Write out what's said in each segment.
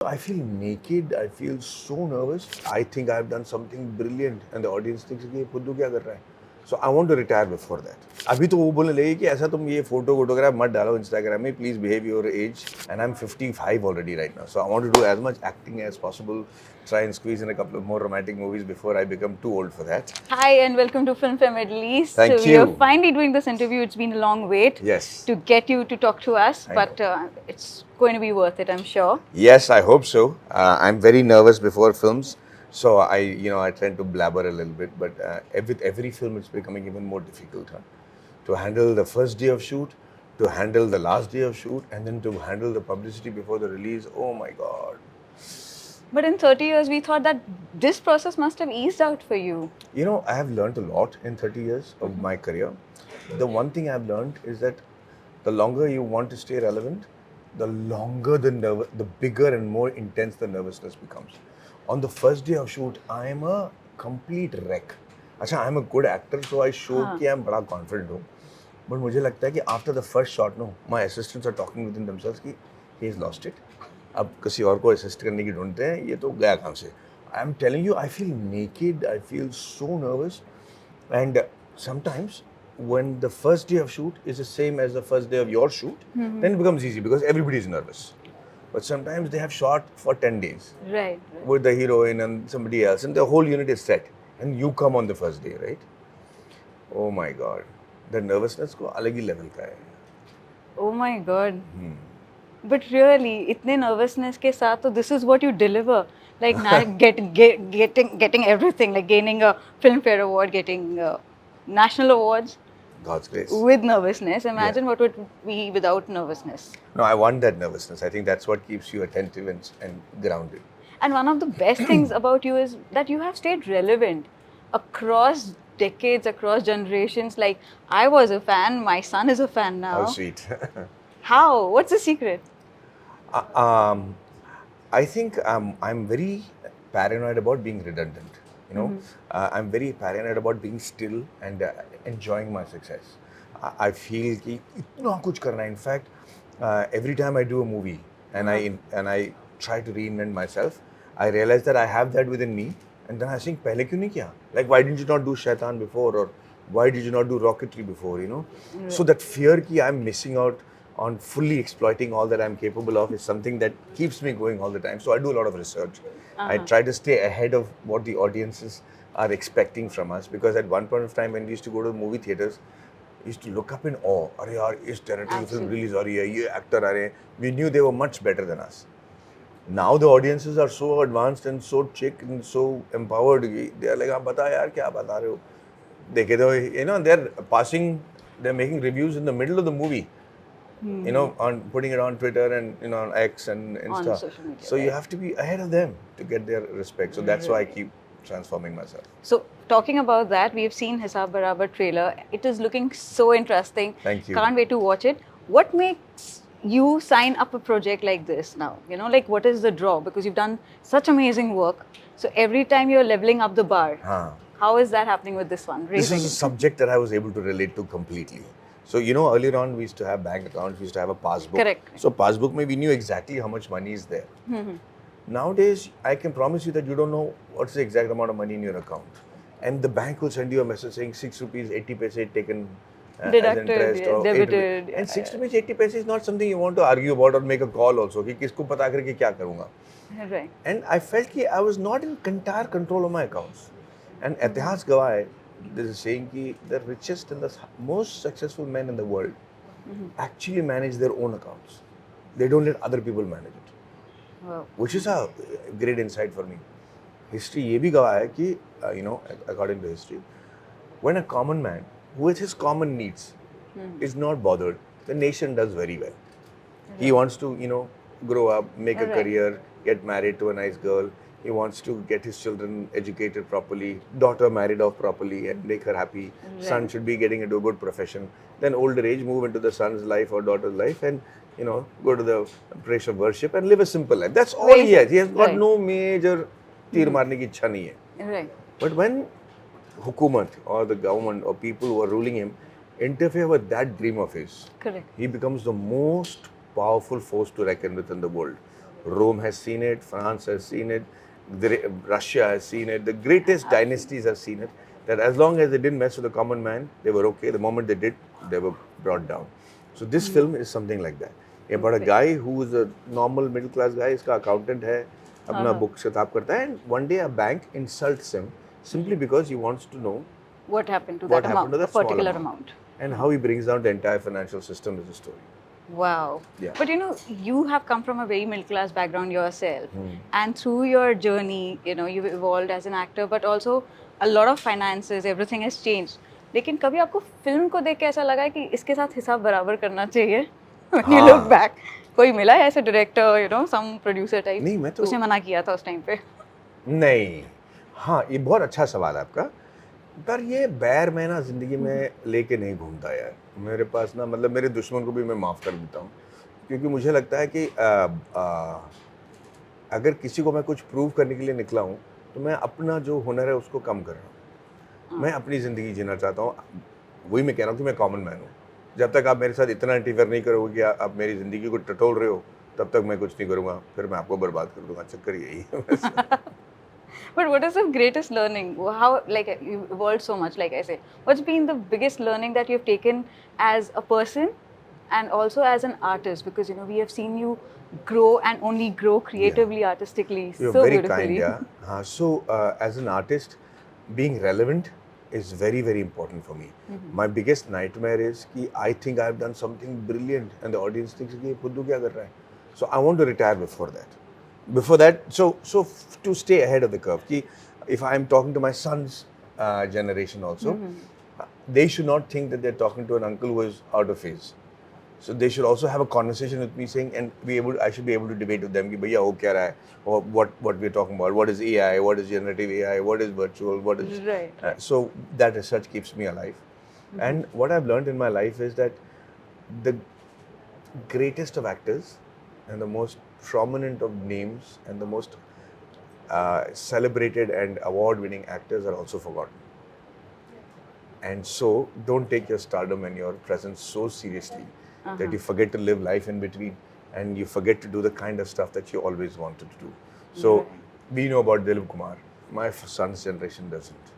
I feel naked, I feel so nervous. I think I've done something brilliant and the audience thinks कि ये फुद्दू क्या कर रहा है? So I want to retire before that. अभी तो वो बोलने लगे कि ऐसा तुम ये फोटोग्राफ मत डालो Instagram में, please behave your age. And I'm 55 already right now. So I want to do as much acting as possible, try and squeeze in a couple of more romantic movies before I become too old for that. Hi and welcome to Filmfare Middle East. Thank so you. We are finally doing this interview. It's been a long wait Yes. to get you to talk to us, I but it's going to be worth it, I'm sure. Yes, I hope so. I'm very nervous before films, so I tend to blabber a little bit. But with every film, it's becoming even more difficult, huh? To handle the first day of shoot, to handle the last day of shoot, and then to handle the publicity before the release. Oh my God! But in 30 years, we thought that this process must have eased out for you. You know, I have learned a lot in 30 years of my career. The one thing I've learned is that the longer you want to stay relevant, the longer the bigger and more intense the nervousness becomes. On the first day of shoot, I am a complete wreck. अच्छा, I am a good actor, so I show कि I am बड़ा confident हूँ. But मुझे लगता है कि after the first shot, no, my assistants are talking within themselves कि he has lost it. अब किसी और को assist करने की ढूंढते हैं, ये तो गया काम से. I am telling you, I feel naked, I feel so nervous, and sometimes when the first day of shoot is the same as the first day of your shoot, then it becomes easy because everybody is nervous. But sometimes they have shot for 10 days Right. with the heroine and somebody else, and the whole unit is set, and you come on the first day, right? Oh my God, the nervousness को अलग ही level का है. Oh my God. But really, itne nervousness ke saath, so this is what you deliver. Like getting everything, like gaining a Filmfare award, getting national awards. God's grace. With nervousness. Imagine what would be without nervousness. No, I want that nervousness. I think that's what keeps you attentive and grounded. And one of the best things about you is that you have stayed relevant across decades, across generations. Like, I was a fan, my son is a fan now. How sweet. How? What's the secret? I think I'm very paranoid about being redundant. You know, I'm very paranoid about being still and enjoying my success. I feel कि इतना कुछ करना है. In fact, every time I do a movie and I try to reinvent myself, I realize that I have that within me, and then I think पहले क्यों नहीं किया? Like, why didn't you not do Shaitan before, or why did you not do Rocketry before? You know, so that fear कि I'm missing out on fully exploiting all that I'm capable of is something that keeps me going all the time. So I do a lot of research. I try to stay ahead of what the audiences are expecting from us, because at one point of time when we used to go to the movie theaters, we used to look up in awe. अरे यार, इस territory film release हो रही है, ये actor आ रहे हैं. We knew they were much better than us. Now the audiences are so advanced and so chic and so empowered. They are like, आप बता यार क्या बता रहे हो? देखे तो, you know, they're making reviews in the middle of the movie. You know, on putting it on Twitter and, you know, on X and Insta. On social media, so you have to be ahead of them to get their respect. So that's why I keep transforming myself. So, talking about that, we have seen Hisaab Barabar trailer. It is looking so interesting. Thank you. Can't wait to watch it. What makes you sign up a project like this now? You know, like, what is the draw? Because you've done such amazing work. So every time you're leveling up the bar. How is that happening with this one? This is a subject that I was able to relate to completely. So, you know, earlier on we used to have bank accounts, we used to have a passbook. Correct. So passbook mein we knew exactly how much money is there. Nowadays, I can promise you that you don't know what's the exact amount of money in your account. And the bank will send you a message saying 6 rupees 80 paise taken Deducted, as interest or debited. And 6 rupees 80 paise is not something you want to argue about or make a call also कि किसको पता करके क्या करूँगा. Right. And I felt that I was not in entire control of my accounts. And इतिहास गवाह है, there is a saying कि the richest and the most successful men in the world actually manage their own accounts. They don't let other people manage it. Wow. Which is a great insight for me. History ये भी गवाह है कि, you know, according to history, when a common man with his common needs is not bothered, the nation does very well. He wants to, you know, grow up, make a career, get married to a nice girl. He wants to get his children educated properly, daughter married off properly and make her happy. Son should be getting into a good profession. Then older age, move into the son's life or daughter's life and, you know, go to the place of worship and live a simple life. That's all he has. He has got no major तीर मारने की इच्छा नहीं है. Right. But when hukumat or the government or people who are ruling him interfere with that dream of his, Correct. he becomes the most powerful force to reckon with in the world. Rome has seen it, France has seen it, Russia has seen it, the greatest dynasties have seen it, that as long as they didn't mess with the common man, they were okay. The moment they did, they were brought down. So this film is something like that. About a guy who is a normal middle class guy, इसका accountant है, अपना books किताब करता है, and one day a bank insults him simply because he wants to know what happened to what that happened amount, to a that small particular amount. amount. And how he brings down the entire financial system is a story. Wow. Yeah. But you know, you have come from a very middle class background yourself. And through your journey, you know, you've evolved as an actor, but also a lot of finances, everything has changed. लेकिन कभी आपको film को देख के ऐसा लगा है कि इसके साथ हिसाब बराबर करना चाहिए? When you look back, कोई मिला है ऐसे director, you know, some producer type? नहीं, मैं तो उसने मना किया था उस टाइम पे? नहीं, हाँ, ये बहुत अच्छा सवाल है आपका। पर ये बैर मैं ना जिंदगी में लेके नहीं घूमता यार। मेरे पास ना मतलब मेरे दुश्मन को भी मैं माफ़ कर देता हूँ, क्योंकि मुझे लगता है कि अगर किसी को मैं कुछ प्रूव करने के लिए निकला हूँ, तो मैं अपना जो हुनर है उसको कम कर रहा हूँ। मैं अपनी ज़िंदगी जीना चाहता हूँ। वही मैं कह रहा हूँ कि मैं कॉमन मैन हूँ। जब तक आप मेरे साथ इतना इंटरफेयर नहीं करोगे कि आप मेरी ज़िंदगी को टटोल रहे हो, तब तक मैं कुछ नहीं करूँगा। फिर मैं आपको बर्बाद कर दूँगा। चक्कर यही है। But what is the greatest learning? How, like, you evolved so much, like I say. What's been the biggest learning that you've taken as a person and also as an artist? Because, you know, we have seen you grow and only grow creatively, artistically, You're so very beautifully. kind, yeah. So, as an artist, being relevant is very, very important for me. My biggest nightmare is that I think I've done something brilliant and the audience thinks, "Ye Puddu kya kar raha hai?" So, I want to retire before that. So to stay ahead of the curve, if I'm talking to my son's generation also, they should not think that they're talking to an uncle who is out of phase. So they should also have a conversation with me saying, and I should be able to debate with them, ki, "Bhaiya, ho kya raha hai?" Or what we're talking about, what is AI, what is generative AI, what is virtual, what is... Right. So that research keeps me alive. And what I've learned in my life is that the greatest of actors and the most prominent of names and the most celebrated and award-winning actors are also forgotten. And so, don't take your stardom and your presence so seriously that you forget to live life in between and you forget to do the kind of stuff that you always wanted to do. So, we know about Dilip Kumar. My son's generation doesn't.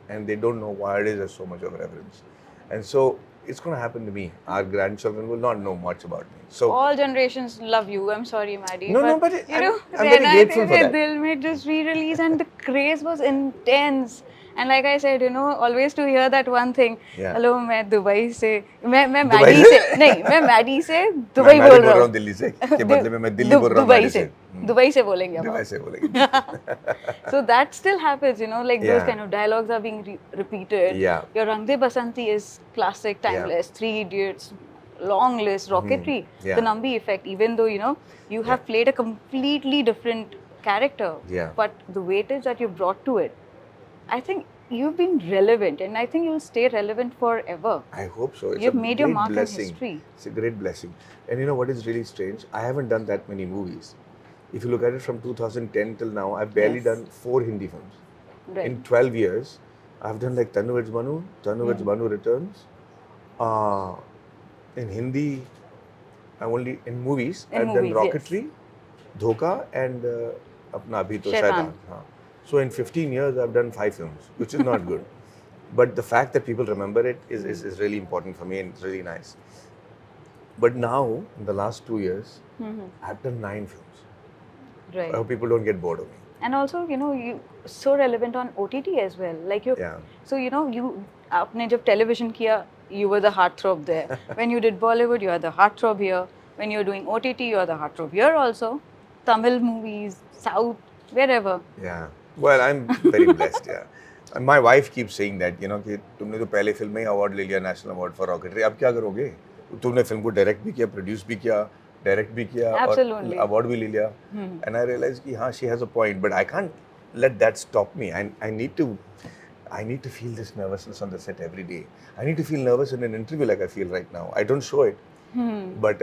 And they don't know why it is there's so much of reverence. And so, it's going to happen to me. Our grandchildren will not know much about me. So all generations love you. I'm sorry, Maddie. No, but I'm know, very grateful for that. Dil Mein just re-release and the craze was intense. And like I said, you know, always to hear that one thing. Yeah. Hello, मैं Dubai से मैं Maddie से नहीं मैं Maddie से Dubai मैं बोल रहा हूँ दिल्ली से के बदले में मैं दिल्ली बोल रहा हूँ दुबई से दुबई से बोलेंगे अब दुबई से बोलेंगे So that still happens, you know, like those Yeah. kind of dialogues are being repeated. Yeah. Your Rang De Basanti is classic, timeless. Three Idiots, long list, Rocketry, Yeah. the Nambi effect. Even though, you know, you have played a completely different character, Yeah. but the weightage that you brought to it, I think you've been relevant, and I think you'll stay relevant forever. I hope so. It's You've a made your great mark blessing. in history. It's a great blessing. And you know what is really strange? I haven't done that many movies. If you look at it from 2010 till now, I've barely Yes. done 4 Hindi films. Right. In 12 years, I've done like Tanu Veds Manu, Tanu Veds Manu Returns. In Hindi, in movies, In I've movies, done yes. Rocketry, Dhoka and Apna Abhi To Shaitan. Shaitan. हाँ. So in 15 years, I've done 5 films, which is not good. But the fact that people remember it is really important for me and it's really nice. But now, in the last 2 years, I've done 9 films. Right. I hope people don't get bored of me. And also, you know, you so relevant on OTT as well. Like you, Yeah. so you know, आपने जब television किया, you were the heartthrob there. When you did Bollywood, you are the heartthrob here. When you're doing OTT, you are the heartthrob here also. Tamil movies, South, wherever. Yeah. Well, I'm very blessed, yeah. And my wife keeps saying that, you know, कि तुमने तो पहले film में ही award ले लिया, national award for rocketry, अब क्या करोगे? तुमने फिल्म को डायरेक्ट भी किया, प्रोड्यूस भी किया, डायरेक्ट भी किया Absolutely. और अवार्ड भी ले लिया. And I realized कि हाँ, she has a point, but I can't let that stop me. I need to feel this nervousness on the set every day. I need to feel nervous in an interview like I feel right now. I don't show it. But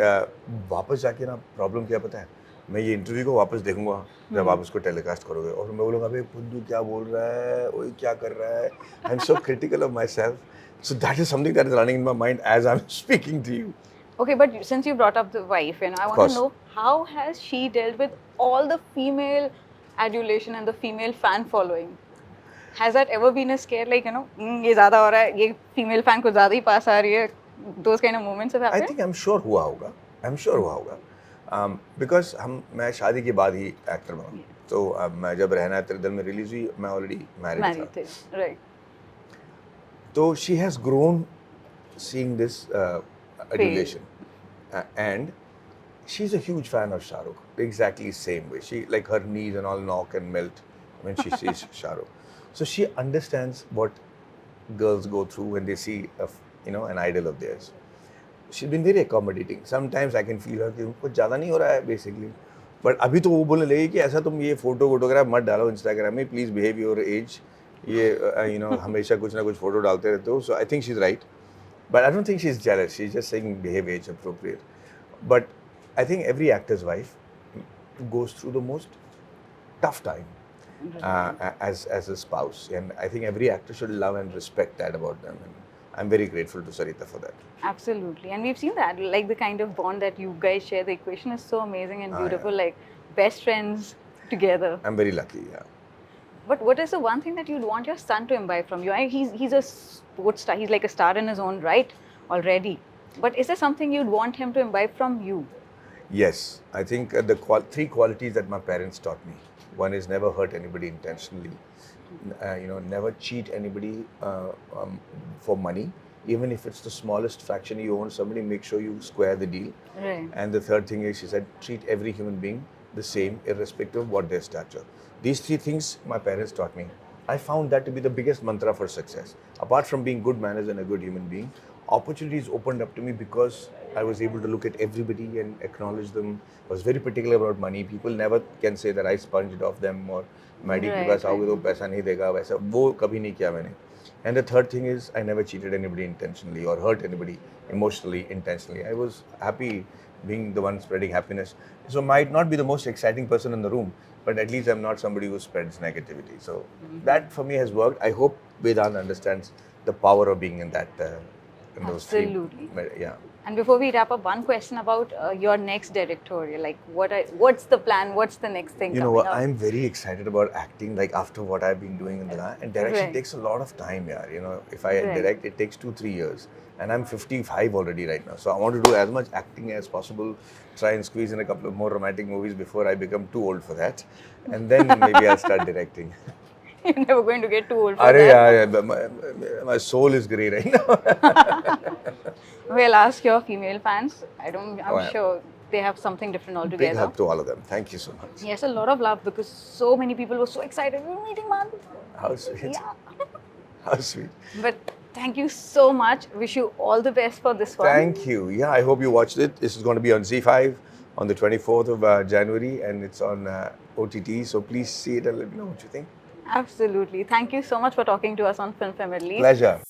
वापस जाके ना problem क्या पता है? मैं ये interview को वापस देखूंगा जब आप उसको टेलीकास्ट करोगे और मैं बोलूँगा अबे पुद्दू क्या बोल रहा है, ओए क्या कर रहा है? I'm so critical of myself. So that is something that is running in my mind as I'm speaking to you. Okay, but since you brought up the wife, I want to course. know how has she dealt with all the female adulation and the female fan following? Has that ever been a scare, like, ये ज़्यादा हो रहा है, ये female fan को ज़्यादा ही पास आ रही है, those kind of moments have I happened? think I'm sure हुआ होगा. I'm sure हुआ होगा. Because मैं शादी के बाद ही एक्टर बना. तो मैं जब रहना तेरे दिल में रिलीज हुई, मैं ऑलरेडी मैरिड Married था. थे, right? So she has grown seeing this adulation, and she's a huge fan of Shah Rukh. Exactly same way. She like her knees and all knock and melt when she sees Shah Rukh. So she understands what girls go through when they see an idol of theirs. She's been very accommodating. Sometimes I can feel her कि कुछ ज़्यादा नहीं हो रहा है basically. But अभी तो वो बोलने लगी कि ऐसा तुम ये फोटोग्राफ मत डालो इंस्टाग्राम में, प्लीज बिहेव योर एज. ये हमेशा कुछ ना कुछ फोटो डालते रहते हो. So I think she is right, but I don't think she is jealous. She is just saying behave as appropriate. But I think every actor's wife goes through the most tough time as a spouse, and I think every actor should love and respect that about them, and I'm very grateful to Sarita for that. Absolutely, and we've seen that, like the kind of bond that you guys share. The equation is so amazing and beautiful, Yeah. like best friends together. I'm very lucky, yeah. But what is the one thing that you'd want your son to imbibe from you? He's a sports star. He's like a star in his own right already. But is there something you'd want him to imbibe from you? Yes, I think the three qualities that my parents taught me. One is never hurt anybody intentionally. Never cheat anybody for money. Even if it's the smallest fraction you own somebody, make sure you square the deal. Right. And the third thing is, she said, treat every human being the same, irrespective of what their stature. These three things my parents taught me. I found that to be the biggest mantra for success. Apart from being good manners and a good human being, opportunities opened up to me because I was able to look at everybody and acknowledge them. I was very particular about money. People never can say that I sponged off them or Maddie के पास आओगे तो पैसा नहीं देगा, वैसा वो कभी नहीं किया मैंने. And the third thing is, I never cheated anybody intentionally or hurt anybody emotionally intentionally. I was happy being the one spreading happiness. So might not be the most exciting person in the room, but at least I'm not somebody who spreads negativity. So that for me has worked. I hope Vedant understands the power of being in that. In those Absolutely. Three, yeah. And before we wrap up, one question about your next directorial. Like, what's the plan? What's the next thing? You know what? I'm very excited about acting. Like after what I've been doing in the last, and direction Right. takes a lot of time, yeah. If I Right. direct, it takes 2-3 years, and I'm 55 already right now. So I want to do as much acting as possible. Try and squeeze in a couple of more romantic movies before I become too old for that, and then maybe I'll start directing. You're never going to get too old for Arey, that. yeah, but my soul is grey right now. Well, ask your female fans. I'm Oh, yeah. sure they have something different Big altogether. hug to all of them. Thank you so much. Yes, a lot of love because so many people were so excited. We're meeting man. How sweet. Yeah. How sweet. But thank you so much. Wish you all the best for this one. Thank you. Yeah, I hope you watched it. This is going to be on Z5 on the 24th of January, and it's on OTT. So please see it and let me know what you think. Absolutely. Thank you so much for talking to us on Filmfare Middle East. Pleasure.